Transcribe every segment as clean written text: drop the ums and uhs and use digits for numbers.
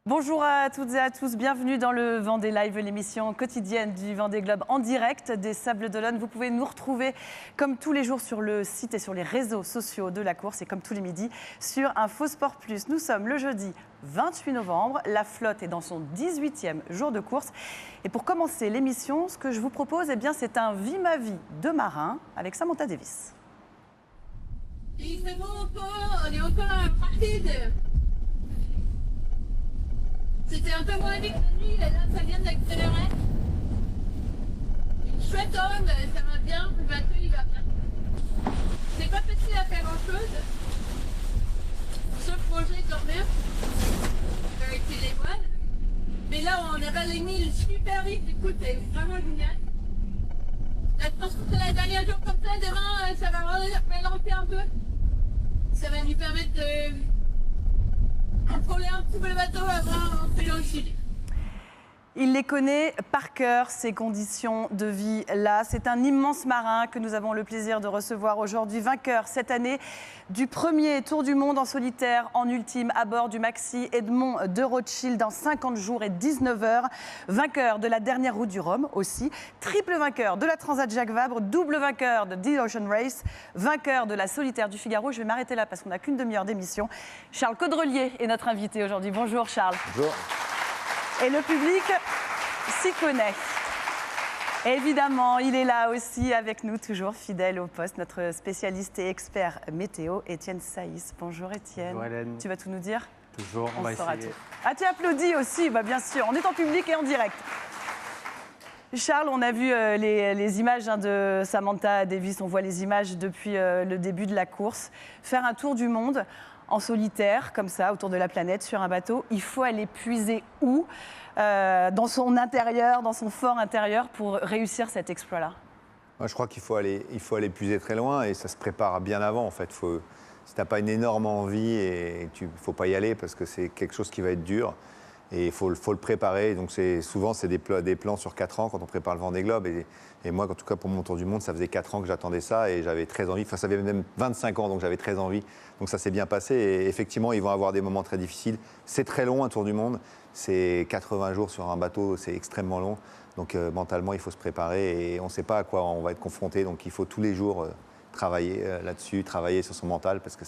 Bonjour à toutes et à tous, bienvenue dans le Vendée Live, l'émission quotidienne du Vendée Globe en direct des Sables d'Olonne. Vous pouvez nous retrouver comme tous les jours sur le site et sur les réseaux sociaux de la course et comme tous les midis sur InfoSport Plus. Nous sommes le jeudi 28 novembre, la flotte est dans son 18e jour de course. Et pour commencer l'émission, ce que je vous propose, c'est un Vie ma vie de marin avec Samantha Davis. Oui, c'est bon, on est encore rapide. C'était un peu moins vite la nuit, et là ça vient d'accélérer. Chouette homme, ça va bien, le bateau il va bien. C'est pas facile à faire grand chose, sauf manger et dormir, avec les voiles. Mais là on a les milles super vite, écoute, c'est vraiment génial. Là, je pense que c'est la dernière jour comme ça, demain ça va ralentir un peu. Ça va nous permettre de contrôler un petit peu le bateau avant d'entrer dans le sud. Il les connaît par cœur, ces conditions de vie-là. C'est un immense marin que nous avons le plaisir de recevoir aujourd'hui, vainqueur cette année du premier Tour du Monde en solitaire, en ultime, à bord du Maxi Edmond de Rothschild en 50 jours et 19 heures. Vainqueur de la dernière route du Rhum aussi, triple vainqueur de la Transat Jacques Vabre, double vainqueur de The Ocean Race, vainqueur de la solitaire du Figaro. Je vais m'arrêter là parce qu'on n'a qu'une demi-heure d'émission. Charles Caudrelier est notre invité aujourd'hui. Bonjour Charles. Bonjour. Et le public s'y connaît. Évidemment, il est là aussi avec nous, toujours fidèle au poste, notre spécialiste et expert météo, Étienne Saïs. Bonjour Étienne. Bonjour Hélène. Tu vas tout nous dire? Toujours, on va essayer. Ah, tu applaudis aussi, bien sûr. On est en public et en direct. Charles, on a vu les images de Samantha Davis, on voit les images depuis le début de la course. Faire un tour du monde en solitaire, comme ça, autour de la planète, sur un bateau, il faut aller puiser où dans son intérieur, dans son fort intérieur, pour réussir cet exploit-là? Moi, je crois qu'il faut aller puiser très loin et ça se prépare bien avant. En fait, si tu n'as pas une énorme envie, il ne faut pas y aller parce que c'est quelque chose qui va être dur. Et il faut le préparer. Donc souvent, c'est des plans sur 4 ans quand on prépare le Vendée Globe. Et moi, en tout cas, pour mon Tour du Monde, ça faisait 4 ans que j'attendais ça et j'avais très envie. Enfin, ça avait même 25 ans, donc j'avais très envie. Donc ça s'est bien passé. Et effectivement, ils vont avoir des moments très difficiles. C'est très long, un Tour du Monde. C'est 80 jours sur un bateau, c'est extrêmement long. Donc mentalement, il faut se préparer et on ne sait pas à quoi on va être confronté. Donc il faut tous les jours travailler là-dessus, travailler sur son mental parce que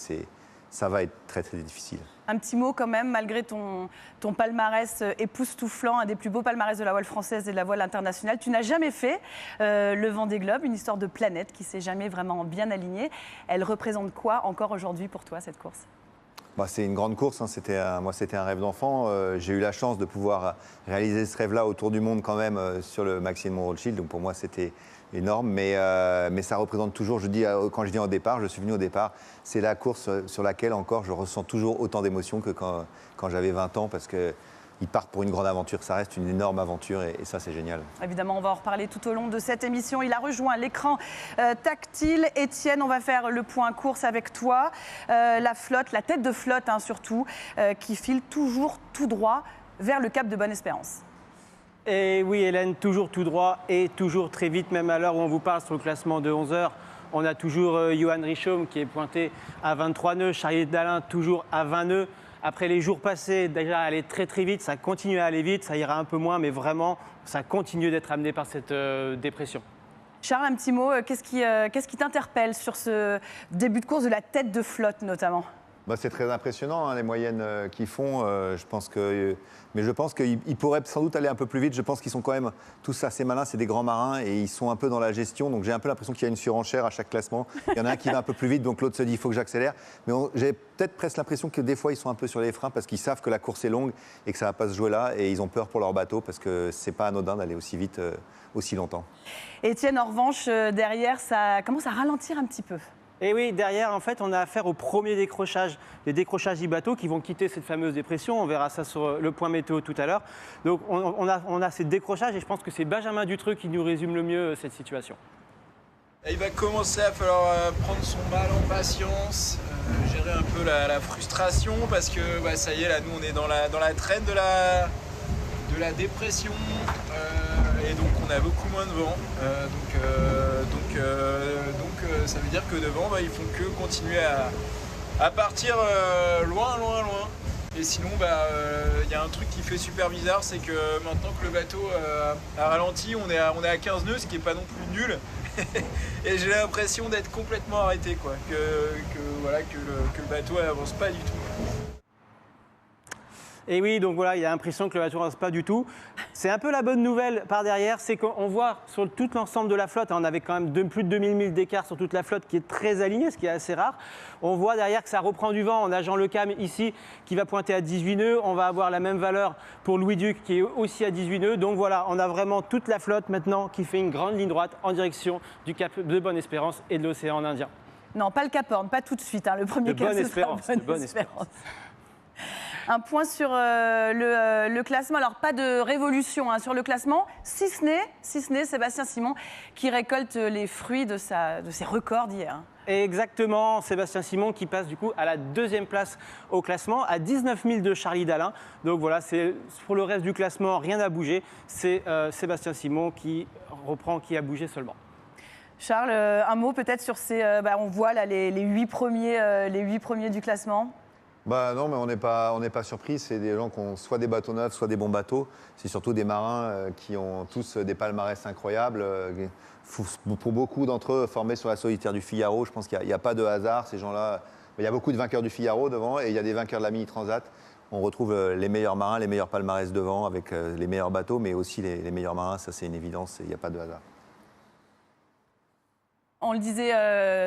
ça va être très, très difficile. Un petit mot quand même, malgré ton palmarès époustouflant, un des plus beaux palmarès de la voile française et de la voile internationale. Tu n'as jamais fait le Vendée Globe, une histoire de planète qui ne s'est jamais vraiment bien alignée. Elle représente quoi encore aujourd'hui pour toi, cette course? C'est une grande course, hein. Moi c'était un rêve d'enfant. J'ai eu la chance de pouvoir réaliser ce rêve-là autour du monde quand même sur le Maxi Edmond Rothschild. Donc pour moi c'était énorme, mais ça représente toujours, quand je dis au départ, je suis venu au départ, c'est la course sur laquelle encore je ressens toujours autant d'émotions que quand j'avais 20 ans parce que ils partent pour une grande aventure, ça reste une énorme aventure et ça c'est génial. Évidemment, on va en reparler tout au long de cette émission. Il a rejoint l'écran tactile. Étienne, on va faire le point course avec toi. La flotte, la tête de flotte surtout, qui file toujours tout droit vers le cap de Bonne-Espérance. Et oui Hélène, toujours tout droit et toujours très vite, même à l'heure où on vous parle sur le classement de 11 heures. On a toujours Johan Richomme qui est pointé à 23 nœuds, Charlie Dalin toujours à 20 nœuds. Après les jours passés, déjà aller très très vite, ça continue à aller vite, ça ira un peu moins, mais vraiment, ça continue d'être amené par cette dépression. Charles, un petit mot, qu'est-ce qui t'interpelle sur ce début de course de la tête de flotte notamment? C'est très impressionnant, les moyennes qu'ils font. Mais je pense qu'ils pourraient sans doute aller un peu plus vite. Je pense qu'ils sont quand même tous assez malins. C'est des grands marins et ils sont un peu dans la gestion. Donc j'ai un peu l'impression qu'il y a une surenchère à chaque classement. Il y en a un qui va un peu plus vite, donc l'autre se dit il faut que j'accélère. Mais j'ai peut-être presque l'impression que des fois ils sont un peu sur les freins parce qu'ils savent que la course est longue et que ça ne va pas se jouer là. Et ils ont peur pour leur bateau parce que ce n'est pas anodin d'aller aussi vite, aussi longtemps. Étienne, en revanche, derrière, ça commence à ralentir un petit peu. Et oui, derrière, en fait, on a affaire au premier décrochage, les décrochages du bateau qui vont quitter cette fameuse dépression. On verra ça sur le point météo tout à l'heure. Donc, on a ces décrochages et je pense que c'est Benjamin Dutreux qui nous résume le mieux cette situation. Il va commencer à falloir prendre son mal en patience, gérer un peu la frustration parce que ça y est, là, nous, on est dans la traîne de la dépression. Et donc on a beaucoup moins de vent, donc ça veut dire que devant ils font que continuer à partir loin. Et sinon, y a un truc qui fait super bizarre, c'est que maintenant que le bateau a ralenti, on est à 15 nœuds, ce qui est pas non plus nul. Et j'ai l'impression d'être complètement arrêté, quoi. Que le bateau avance pas du tout. Et oui, donc voilà, il y a l'impression que le bateau n'avance pas du tout. C'est un peu la bonne nouvelle par derrière, c'est qu'on voit sur tout l'ensemble de la flotte, on avait quand même plus de 2000 milles d'écart sur toute la flotte qui est très alignée, ce qui est assez rare. On voit derrière que ça reprend du vent. On a Jean Le Cam ici qui va pointer à 18 nœuds. On va avoir la même valeur pour Louis Duc qui est aussi à 18 nœuds. Donc voilà, on a vraiment toute la flotte maintenant qui fait une grande ligne droite en direction du cap de Bonne-Espérance et de l'océan Indien. Non, pas le Cap Horn, pas tout de suite. Hein. Le premier cap, c'est Bonne Espérance. Un point sur le classement. Alors, pas de révolution sur le classement, si ce n'est Sébastien Simon qui récolte les fruits de ses records d'hier. Exactement, Sébastien Simon qui passe du coup à la 2e place au classement, à 19 000 de Charlie Dalin. Donc voilà, pour le reste du classement, rien n'a bougé. C'est Sébastien Simon qui reprend, qui a bougé seulement. Charles, un mot peut-être sur on voit là les 8 premiers du classement. Non, mais on n'est pas surpris. C'est des gens qui ont soit des bateaux neufs, soit des bons bateaux. C'est surtout des marins qui ont tous des palmarès incroyables. Pour beaucoup d'entre eux, formés sur la solitaire du Figaro, je pense qu'il n'y a pas de hasard. Ces gens-là, il y a beaucoup de vainqueurs du Figaro devant et il y a des vainqueurs de la Mini Transat. On retrouve les meilleurs marins, les meilleurs palmarès devant avec les meilleurs bateaux, mais aussi les meilleurs marins. Ça, c'est une évidence. Il n'y a pas de hasard. On le disait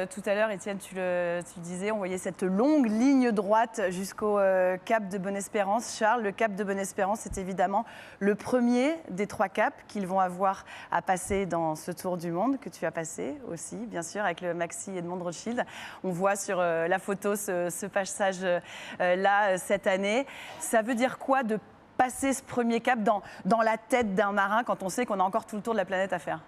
tout à l'heure, Étienne, tu le disais, on voyait cette longue ligne droite jusqu'au cap de Bonne-Espérance. Charles, le cap de Bonne-Espérance, c'est évidemment le premier des 3 caps qu'ils vont avoir à passer dans ce tour du monde, que tu as passé aussi, bien sûr, avec le Maxi Edmond Rothschild. On voit sur la photo ce passage-là cette année. Ça veut dire quoi de passer ce premier cap dans la tête d'un marin quand on sait qu'on a encore tout le tour de la planète à faire ?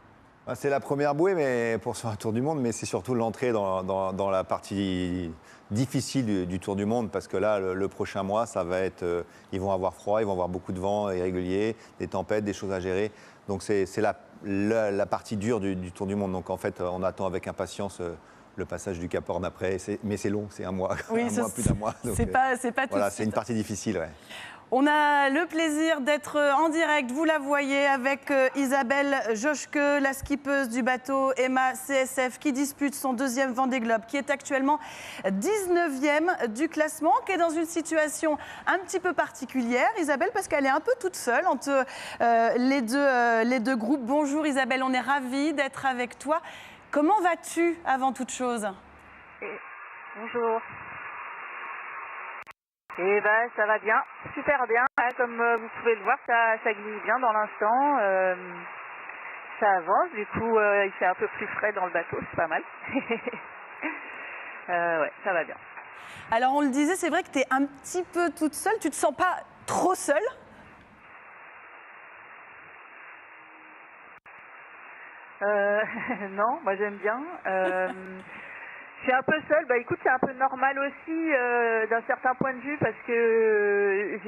C'est la première bouée pour faire un tour du monde, mais c'est surtout l'entrée dans la partie difficile du tour du monde, parce que là, le prochain mois, ça va être, ils vont avoir froid, ils vont avoir beaucoup de vent irrégulier, des tempêtes, des choses à gérer. Donc c'est la partie dure du tour du monde. Donc en fait, on attend avec impatience le passage du Cap Horn après, mais c'est long, c'est un mois, oui, plus d'un mois. C'est pas tout voilà, de c'est une partie difficile, ouais. On a le plaisir d'être en direct, vous la voyez, avec Isabelle Joschke, la skippeuse du bateau Emma CSF, qui dispute son 2e Vendée Globe, qui est actuellement 19e du classement, qui est dans une situation un petit peu particulière, Isabelle, parce qu'elle est un peu toute seule entre les deux groupes. Bonjour Isabelle, on est ravis d'être avec toi. Comment vas-tu avant toute chose ? Bonjour. Eh ben, ça va bien, super bien. Comme vous pouvez le voir, ça glisse bien dans l'instant. Ça avance, du coup, il fait un peu plus frais dans le bateau, c'est pas mal. Ouais, ça va bien. Alors, on le disait, c'est vrai que tu es un petit peu toute seule. Tu te sens pas trop seule ? Non, moi j'aime bien. Je suis un peu seule, écoute, c'est un peu normal aussi d'un certain point de vue parce que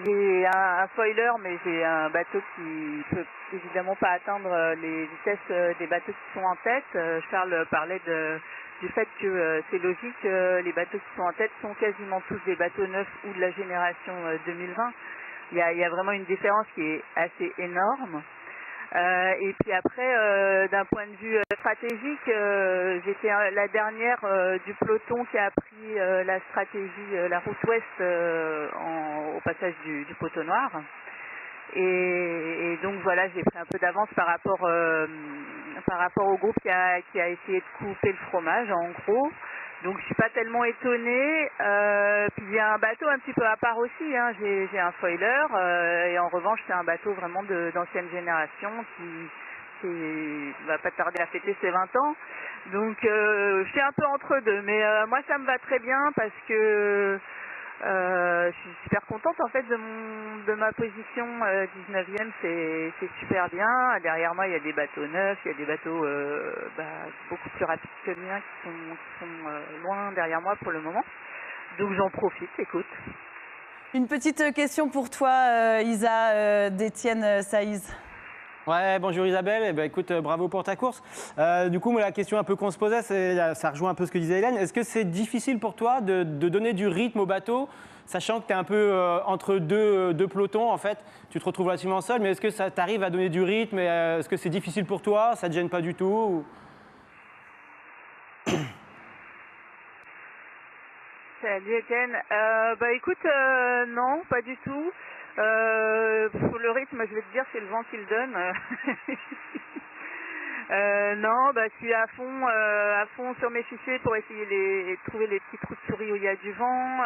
j'ai un foiler, mais j'ai un bateau qui peut évidemment pas atteindre les vitesses des bateaux qui sont en tête. Charles parlait du fait que c'est logique, les bateaux qui sont en tête sont quasiment tous des bateaux neufs ou de la génération 2020. Il y a vraiment une différence qui est assez énorme. Et puis après, d'un point de vue stratégique, j'étais la dernière du peloton qui a pris la stratégie, la route ouest au passage du poteau noir. Et donc voilà, j'ai pris un peu d'avance par rapport au groupe qui a essayé de couper le fromage, en gros. Donc je suis pas tellement étonnée. Puis j'ai un bateau un petit peu à part aussi. J'ai un foiler et en revanche c'est un bateau vraiment d'ancienne génération qui va pas tarder à fêter ses 20 ans. Donc je suis un peu entre deux. Mais moi ça me va très bien parce que je suis super contente en fait de ma position 19e, c'est super bien. Derrière moi il y a des bateaux neufs, il y a des bateaux beaucoup plus rapides que le mien qui sont loin derrière moi pour le moment. Donc j'en profite, écoute. Une petite question pour toi, Isa, d'Étienne Saïz. Ouais, bonjour Isabelle. Eh ben, écoute, bravo pour ta course. Du coup, moi, la question un peu qu'on se posait, ça rejoint un peu ce que disait Hélène. Est-ce que c'est difficile pour toi de donner du rythme au bateau, sachant que tu es un peu entre deux pelotons, en fait, tu te retrouves relativement seul, mais est-ce que ça t'arrive à donner du rythme et, est-ce que c'est difficile pour toi? Ça te gêne pas du tout Salut Étienne. Écoute, non, pas du tout. Le rythme, je vais te dire, c'est le vent qui le donne. Non, je suis à fond sur mes fichiers pour essayer de trouver les petits trous de souris où il y a du vent.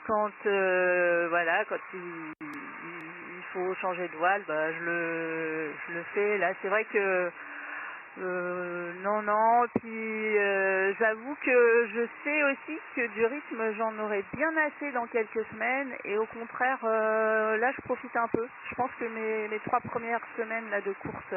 Quand il faut changer de voile, je le fais. Là, c'est vrai que non. Puis j'avoue que je sais aussi que du rythme, j'en aurais bien assez dans quelques semaines. Et au contraire, là, je profite un peu. Je pense que mes 3 premières semaines là, de course,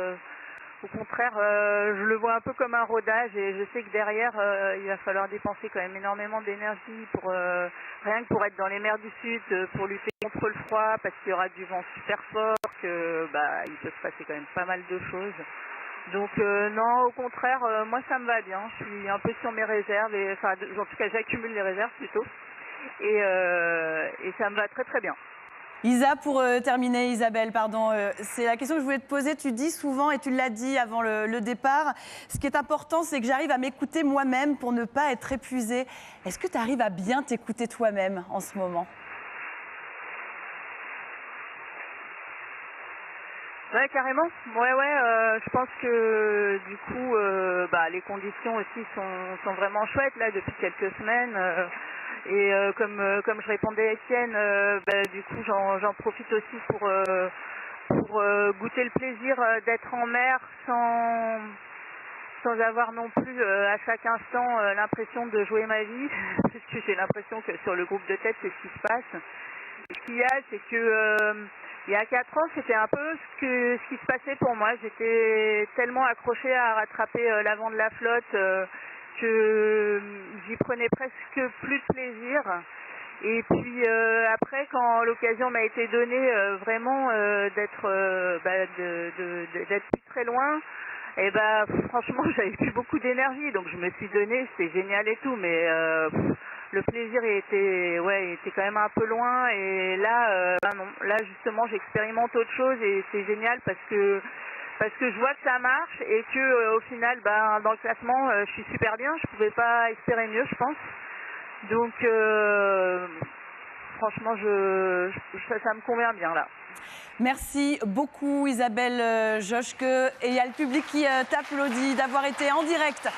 au contraire, je le vois un peu comme un rodage. Et je sais que derrière, il va falloir dépenser quand même énormément d'énergie pour rien que pour être dans les mers du Sud, pour lutter contre le froid, parce qu'il y aura du vent super fort, que il peut se passer quand même pas mal de choses. Donc non, au contraire, moi ça me va bien. Je suis un peu sur mes réserves, en tout cas j'accumule les réserves plutôt, et ça me va très très bien. Isa, pour terminer, Isabelle, pardon, c'est la question que je voulais te poser. Tu dis souvent, et tu l'as dit avant le départ, ce qui est important, c'est que j'arrive à m'écouter moi-même pour ne pas être épuisée. Est-ce que tu arrives à bien t'écouter toi-même en ce moment? Ouais, carrément. Ouais, je pense que du coup, les conditions aussi sont vraiment chouettes là depuis quelques semaines. Comme je répondais à Étienne, du coup j'en profite aussi pour goûter le plaisir d'être en mer sans avoir non plus à chaque instant l'impression de jouer ma vie, parce que j'ai l'impression que sur le groupe de tête c'est ce qui se passe. Et ce qu'il y a, c'est que il y a 4 ans, c'était un peu ce qui se passait pour moi. J'étais tellement accrochée à rattraper l'avant de la flotte que j'y prenais presque plus de plaisir. Et puis après, quand l'occasion m'a été donnée vraiment d'être plus très loin, et franchement, j'avais plus beaucoup d'énergie, donc je me suis donnée, c'était génial et tout, mais le plaisir était quand même un peu loin. Et là, non, là justement, j'expérimente autre chose et c'est génial parce que je vois que ça marche et que au final, dans le classement, je suis super bien. Je pouvais pas espérer mieux, je pense. Donc, franchement, ça me convient bien là. Merci beaucoup Isabelle Joschke. Et il y a le public qui t'applaudit d'avoir été en direct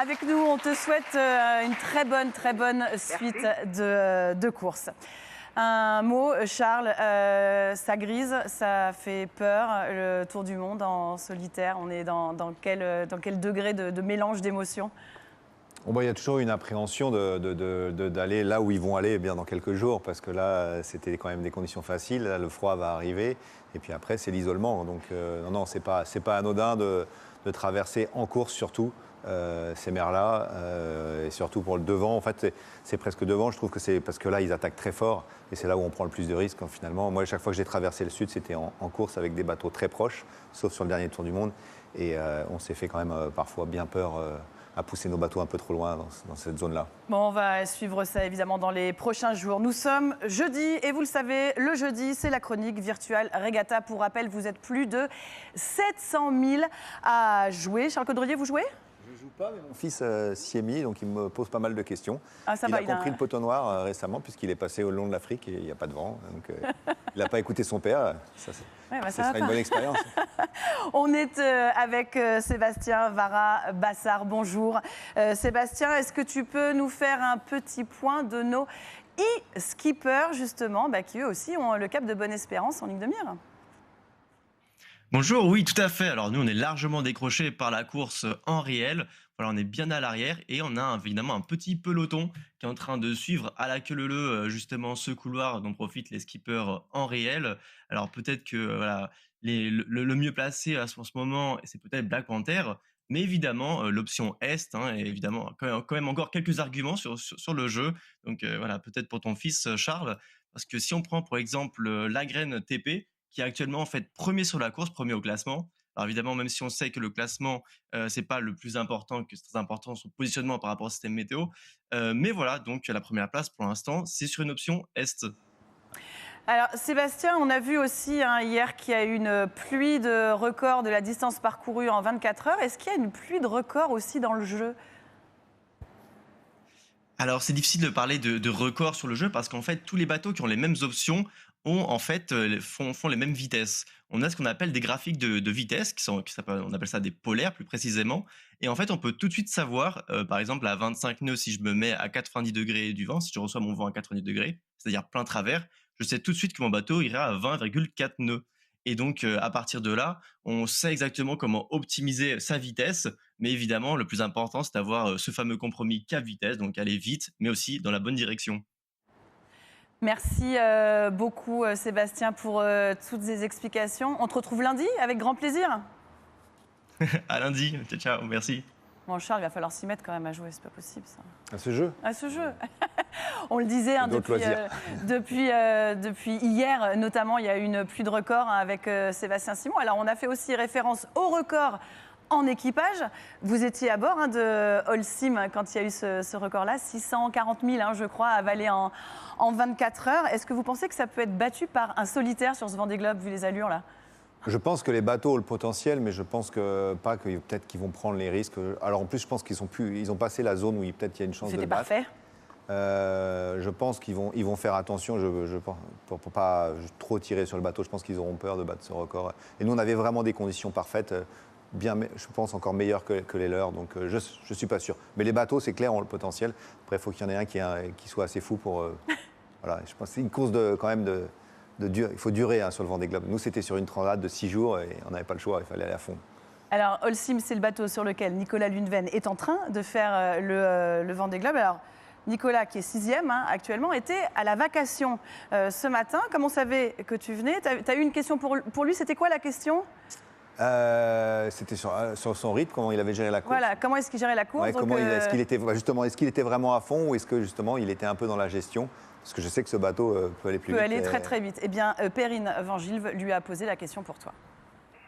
avec nous. On te souhaite une très bonne suite de course. Un mot, Charles, ça grise, ça fait peur, le Tour du Monde en solitaire. On est dans quel degré de mélange d'émotions? Il y a toujours une appréhension d'aller là où ils vont aller dans quelques jours, parce que là, c'était quand même des conditions faciles. Là, le froid va arriver, et puis après, c'est l'isolement. Donc, non, c'est pas anodin de traverser en course, surtout, ces mers-là, et surtout pour le devant. En fait, c'est presque devant. Je trouve que c'est parce que là, ils attaquent très fort, et c'est là où on prend le plus de risques, finalement. Moi, chaque fois que j'ai traversé le Sud, c'était en course avec des bateaux très proches, sauf sur le dernier Tour du Monde. Et on s'est fait quand même parfois bien peur à pousser nos bateaux un peu trop loin dans cette zone-là. Bon, on va suivre ça évidemment dans les prochains jours. Nous sommes jeudi et vous le savez, le jeudi, c'est la chronique Virtual Regatta. Pour rappel, vous êtes plus de 700 000 à jouer. Charles Caudrelier, vous jouez ? Je ne joue pas, mais mon fils s'y est mis, donc il me pose pas mal de questions. Il a compris le poteau noir récemment, puisqu'il est passé au long de l'Afrique et il n'y a pas de vent. Donc il n'a pas écouté son père. Ça sera une bonne expérience. On est avec Sébastien Vara-Bassard. Bonjour. Sébastien, est-ce que tu peux nous faire un petit point de nos e-skippers, justement, qui eux aussi ont le cap de Bonne-Espérance en ligne de mire? Bonjour, oui, tout à fait. Alors nous, on est largement décroché par la course en réel. Voilà, on est bien à l'arrière et on a évidemment un petit peloton qui est en train de suivre à la queue leu justement ce couloir dont profitent les skippers en réel. Alors peut-être que voilà, le mieux placé à ce moment, c'est peut-être Black Panther, mais évidemment l'option Est, et évidemment quand même encore quelques arguments sur le jeu. Donc voilà, peut-être pour ton fils Charles, parce que si on prend par exemple la graine TP, qui est actuellement en fait premier sur la course, premier au classement. Alors évidemment, même si on sait que le classement, c'est pas le plus important, que c'est très important son positionnement par rapport au système météo. Mais voilà, donc la première place pour l'instant, c'est sur une option Est. Alors Sébastien, on a vu aussi hier qu'il y a eu une pluie de record de la distance parcourue en 24 heures. Est-ce qu'il y a une pluie de record aussi dans le jeu? Alors, c'est difficile de parler de record sur le jeu parce qu'en fait, tous les bateaux qui ont les mêmes options ont en fait font les mêmes vitesses. On a ce qu'on appelle des graphiques de vitesse on appelle ça des polaires plus précisément. Et en fait, on peut tout de suite savoir, par exemple, à 25 nœuds, si je me mets à 90 degrés du vent, si je reçois mon vent à 90 degrés, c'est-à-dire plein travers, je sais tout de suite que mon bateau ira à 20,4 nœuds. Et donc, à partir de là, on sait exactement comment optimiser sa vitesse. Mais évidemment, le plus important, c'est d'avoir ce fameux compromis cap vitesse, donc aller vite, mais aussi dans la bonne direction. Merci beaucoup Sébastien pour toutes ces explications. On te retrouve lundi avec grand plaisir. À lundi, ciao, ciao, merci. Bon Charles, il va falloir s'y mettre quand même à jouer, c'est pas possible ça. À ce jeu. À ce jeu. On le disait depuis hier, notamment, il y a eu une pluie de records avec Sébastien Simon. Alors on a fait aussi référence au record en équipage. Vous étiez à bord de Holcim quand il y a eu ce record-là, 640 000, je crois, avalés en 24 heures. Est-ce que vous pensez que ça peut être battu par un solitaire sur ce Vendée Globe, vu les allures là? Je pense que les bateaux ont le potentiel, mais je pense que pas que peut-être qu'ils vont prendre les risques. Alors en plus, je pense qu'ils ont passé la zone où peut-être il y a une chance de le battre. C'était parfait. Je pense qu'ils vont faire attention pour pas trop tirer sur le bateau. Je pense qu'ils auront peur de battre ce record. Et nous, on avait vraiment des conditions parfaites, je pense encore meilleures que les leurs. Donc je ne suis pas sûr. Mais les bateaux, c'est clair, ont le potentiel. Après, il faut qu'il y en ait un qui soit assez fou pour... voilà, je pense que c'est une course quand même de dur. Il faut durer sur le Vendée Globe. Nous, c'était sur une transat de 6 jours et on n'avait pas le choix. Il fallait aller à fond. Alors, Holcim, c'est le bateau sur lequel Nicolas Luneven est en train de faire le Vendée Globe. Alors, Nicolas, qui est 6e actuellement, était à la vacation ce matin. Comme on savait que tu venais, tu as eu une question pour lui. C'était quoi la question? C'était sur son rythme, comment il avait géré la course. Voilà, comment est-ce qu'il gérait la course? Ouais, est-ce qu'il était vraiment à fond ou est-ce que justement il était un peu dans la gestion? Parce que je sais que ce bateau peut aller plus vite. Peut aller très très vite. Eh bien, Perrine Van Gilve lui a posé la question pour toi.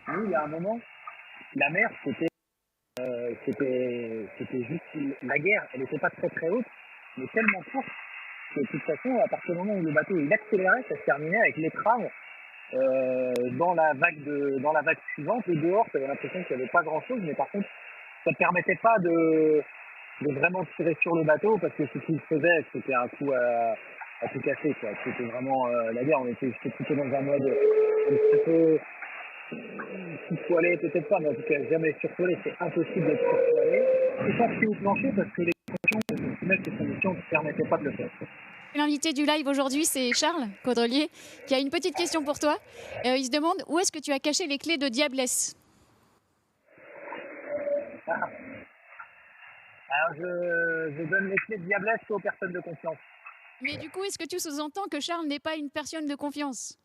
Nous, il y a un moment, la mer, c'était juste la guerre. Elle n'était pas très très haute, mais tellement courte que de toute façon, à partir du moment où le bateau il accélérait, ça se terminait avec l'étrave dans la vague suivante. Et dehors, tu avais l'impression qu'il n'y avait pas grand-chose, mais par contre, ça ne permettait pas de vraiment tirer sur le bateau parce que ce qu'il faisait, c'était un coup à tout casser, quoi. C'était vraiment la guerre. On était plutôt dans un mode un petit peu surpoilé, peut-être pas, mais en tout cas jamais surpoilé. C'est impossible d'être surpoilé. C'est pas au plancher parce que les conditions ne permettaient pas de le faire. L'invité du live aujourd'hui, c'est Charles Caudrelier, qui a une petite question pour toi. Il se demande où est-ce que tu as caché les clés de Diablesse? Alors je donne les clés de Diablesse aux personnes de confiance. Mais du coup, est-ce que tu sous-entends que Charles n'est pas une personne de confiance?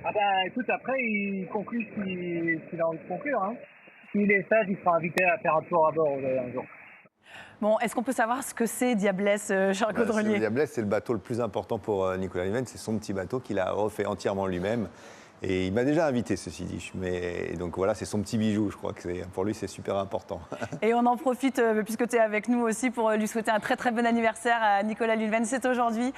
Ah bah écoute, après il conclut s'il a envie de conclure. S'il est sage, il sera invité à faire un tour à bord un jour. Bon, est-ce qu'on peut savoir ce que c'est Diablesse, Charles Caudrelier? Diablesse, c'est le bateau le plus important pour Nicolas Luneven. C'est son petit bateau qu'il a refait entièrement lui-même. Et il m'a déjà invité, ceci dit. Mais donc voilà, c'est son petit bijou. Je crois que pour lui, c'est super important. Et on en profite, puisque tu es avec nous aussi, pour lui souhaiter un très très bon anniversaire à Nicolas Luneven. C'est aujourd'hui.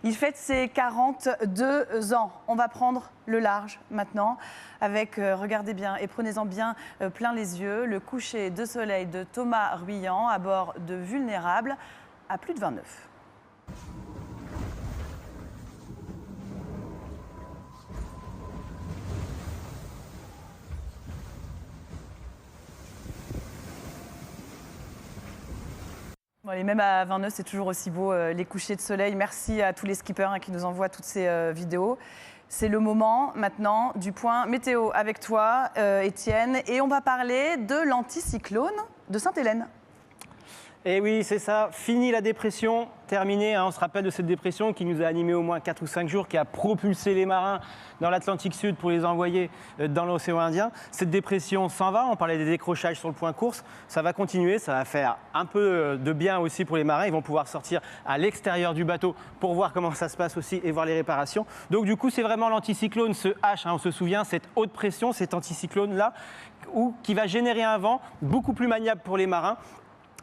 Il fête ses 42 ans. On va prendre le large maintenant avec, regardez bien et prenez-en bien plein les yeux, le coucher de soleil de Thomas Ruyant à bord de Vulnérable à plus de 29. Bon, et même à 29, c'est toujours aussi beau, les couchers de soleil. Merci à tous les skippers qui nous envoient toutes ces vidéos. C'est le moment maintenant du point météo avec toi, Étienne. Et on va parler de l'anticyclone de Sainte-Hélène. Et oui, c'est ça. Fini la dépression, terminé. On se rappelle de cette dépression qui nous a animés au moins 4 ou 5 jours, qui a propulsé les marins dans l'Atlantique Sud pour les envoyer dans l'océan Indien. Cette dépression s'en va. On parlait des décrochages sur le point course. Ça va continuer. Ça va faire un peu de bien aussi pour les marins. Ils vont pouvoir sortir à l'extérieur du bateau pour voir comment ça se passe aussi et voir les réparations. Donc du coup, c'est vraiment l'anticyclone, ce H, on se souvient, cette haute pression, cet anticyclone-là, qui va générer un vent beaucoup plus maniable pour les marins.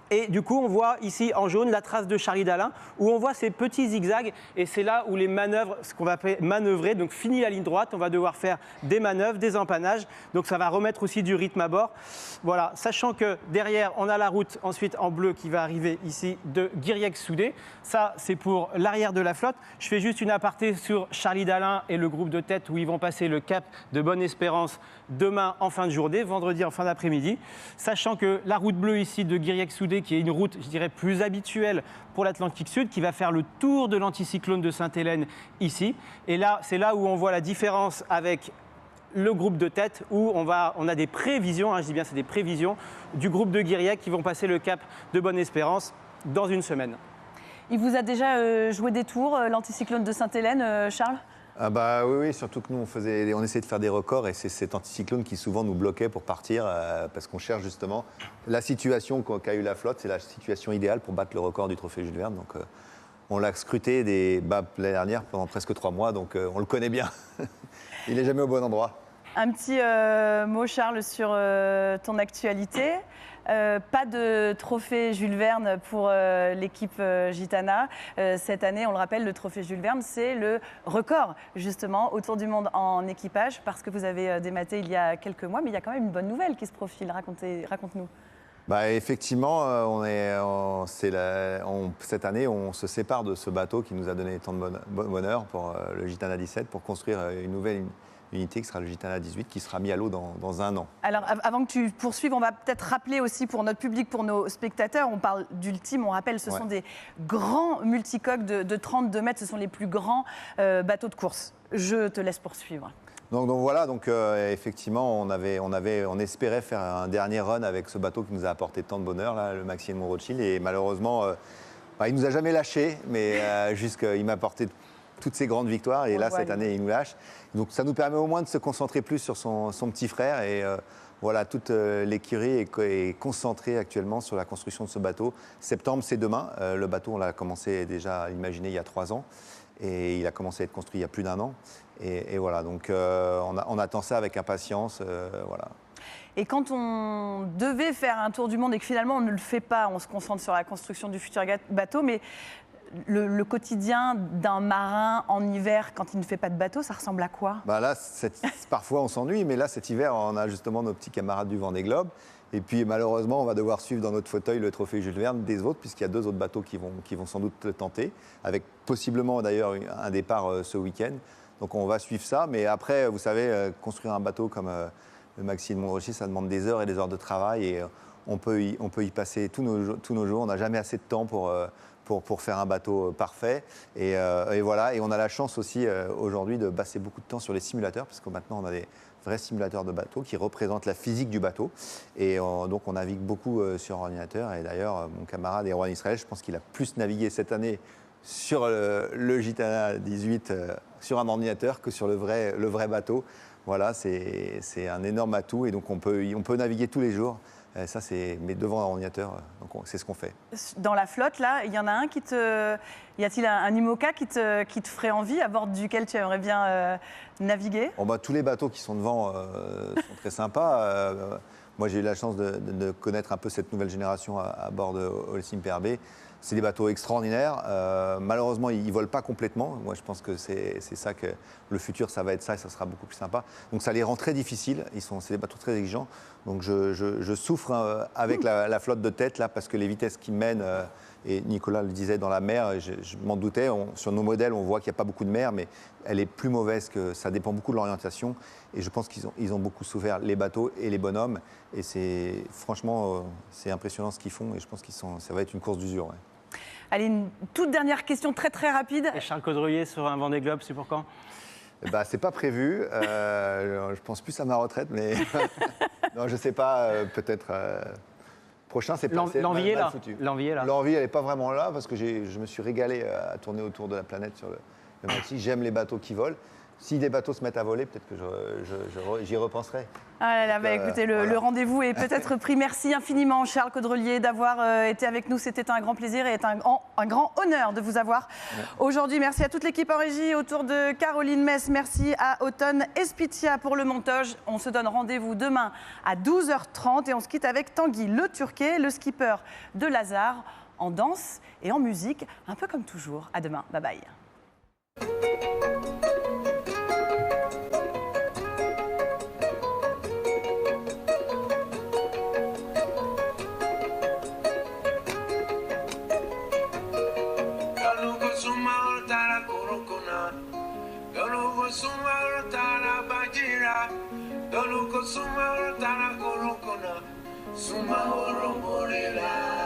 Et du coup, on voit ici en jaune la trace de Charlie Dalin, où on voit ces petits zigzags. Et c'est là où les manœuvres, ce qu'on va appeler manœuvrer, donc fini la ligne droite, on va devoir faire des manœuvres, des empannages. Donc ça va remettre aussi du rythme à bord. Voilà, sachant que derrière, on a la route ensuite en bleu qui va arriver ici de Guiriec-Soudé. Ça, c'est pour l'arrière de la flotte. Je fais juste une aparté sur Charlie Dalin et le groupe de tête où ils vont passer le cap de Bonne-Espérance demain en fin de journée, vendredi en fin d'après-midi. Sachant que la route bleue ici de Guiriec-Soudé, qui est une route, je dirais, plus habituelle pour l'Atlantique Sud, qui va faire le tour de l'anticyclone de Sainte-Hélène ici. Et là, c'est là où on voit la différence avec le groupe de tête, où on a des prévisions, je dis bien c'est des prévisions, du groupe de Guiriec qui vont passer le cap de Bonne-Espérance dans une semaine. Il vous a déjà joué des tours, l'anticyclone de Sainte-Hélène, Charles ? Ah bah oui, surtout que nous on essayait de faire des records et c'est cet anticyclone qui souvent nous bloquait pour partir parce qu'on cherche justement la situation qu'a eu la flotte, c'est la situation idéale pour battre le record du trophée Jules Verne. Donc on l'a scruté l'année dernière pendant presque 3 mois, donc on le connaît bien. Il n'est jamais au bon endroit. Un petit mot, Charles, sur ton actualité. Pas de trophée Jules Verne pour l'équipe Gitana. Cette année, on le rappelle, le trophée Jules Verne, c'est le record, justement, autour du monde en équipage, parce que vous avez dématé il y a quelques mois, mais il y a quand même une bonne nouvelle qui se profile. Raconte-nous. Bah, effectivement, cette année, on se sépare de ce bateau qui nous a donné tant de bonheur pour le Gitana 17 pour construire une nouvelle unité qui sera le Gitana 18 qui sera mis à l'eau dans 1 an. Alors avant que tu poursuives, on va peut-être rappeler aussi pour notre public, pour nos spectateurs, on parle d'Ultime, on rappelle, ce sont des grands multicoques de 32 mètres, ce sont les plus grands bateaux de course. Je te laisse poursuivre. Donc voilà, effectivement, on espérait faire un dernier run avec ce bateau qui nous a apporté tant de bonheur, là, le Maxi Edmond Rothschild, et malheureusement, il nous a jamais lâchés, mais il m'a apporté toutes ces grandes victoires, et là, cette année, il nous lâche. Donc ça nous permet au moins de se concentrer plus sur son petit frère, et voilà, toute l'écurie est concentrée actuellement sur la construction de ce bateau. Septembre, c'est demain. Le bateau, on l'a commencé déjà à imaginer il y a 3 ans, et il a commencé à être construit il y a plus d'1 an. Et voilà, donc on attend ça avec impatience, voilà. Et quand on devait faire un tour du monde et que finalement on ne le fait pas, on se concentre sur la construction du futur bateau, mais le quotidien d'un marin en hiver quand il ne fait pas de bateau, ça ressemble à quoi ? Bah là, parfois on s'ennuie, mais là cet hiver, on a justement nos petits camarades du Vendée Globe. Et puis malheureusement, on va devoir suivre dans notre fauteuil le trophée Jules Verne des autres, puisqu'il y a 2 autres bateaux qui vont sans doute le tenter, avec possiblement d'ailleurs un départ ce week-end. Donc on va suivre ça, mais après, vous savez, construire un bateau comme le Maxi Edmond Rothschild, ça demande des heures et des heures de travail, et on peut y passer tous nos jours. On n'a jamais assez de temps pour faire un bateau parfait. Et voilà, et on a la chance aussi aujourd'hui de passer beaucoup de temps sur les simulateurs, parce que maintenant on a des vrais simulateurs de bateau qui représentent la physique du bateau. Et donc on navigue beaucoup sur ordinateur. Et d'ailleurs, mon camarade Erwan Israël, je pense qu'il a plus navigué cette année sur le Gitana 18 sur un ordinateur que sur le vrai bateau. Voilà, c'est un énorme atout, et donc on peut naviguer tous les jours. Ça, mais devant un ordinateur, donc c'est ce qu'on fait. Dans la flotte, là, il y en a un y a-t-il un IMOCA qui te ferait envie, à bord duquel tu aimerais bien naviguer ? Tous les bateaux qui sont devant sont très sympas. Moi, j'ai eu la chance de connaître un peu cette nouvelle génération à bord de Holcim PRB. C'est des bateaux extraordinaires. Malheureusement, ils ne volent pas complètement. Moi, je pense que c'est ça que le futur, ça va être ça, et ça sera beaucoup plus sympa. Donc, ça les rend très difficiles. C'est des bateaux très exigeants. Donc, je souffre avec la flotte de tête, là, parce que les vitesses qui mènent, et Nicolas le disait, dans la mer, je m'en doutais. Sur nos modèles, on voit qu'il n'y a pas beaucoup de mer, mais elle est plus mauvaise, que ça dépend beaucoup de l'orientation. Et je pense qu'ils ont beaucoup souffert, les bateaux et les bonhommes. Et franchement, c'est impressionnant ce qu'ils font. Et je pense ça va être une course d'usure. Ouais. Allez, une toute dernière question très très rapide. Et Charles Caudrelier sur un Vendée Globe, c'est pour quand ? C'est pas prévu. Je pense plus à ma retraite, mais non, je sais pas. Peut-être Prochain, c'est L'envie est là. foutu. L'envie est là. L'envie, elle n'est pas vraiment là parce que je me suis régalé à tourner autour de la planète sur le Maxi. J'aime les bateaux qui volent. Si des bateaux se mettent à voler, peut-être que j'y repenserai. Ah là là, bah, écoutez, le rendez-vous est peut-être pris. Merci infiniment, Charles Caudrelier, d'avoir été avec nous. C'était un grand plaisir et un grand honneur de vous avoir aujourd'hui. Merci à toute l'équipe en régie autour de Caroline Mess. Merci à Automne Espitia pour le montage. On se donne rendez-vous demain à 12h30 et on se quitte avec Tanguy Le Turquet, le skipper de Lazare, en danse et en musique, un peu comme toujours. À demain. Bye bye. Suma oro morela.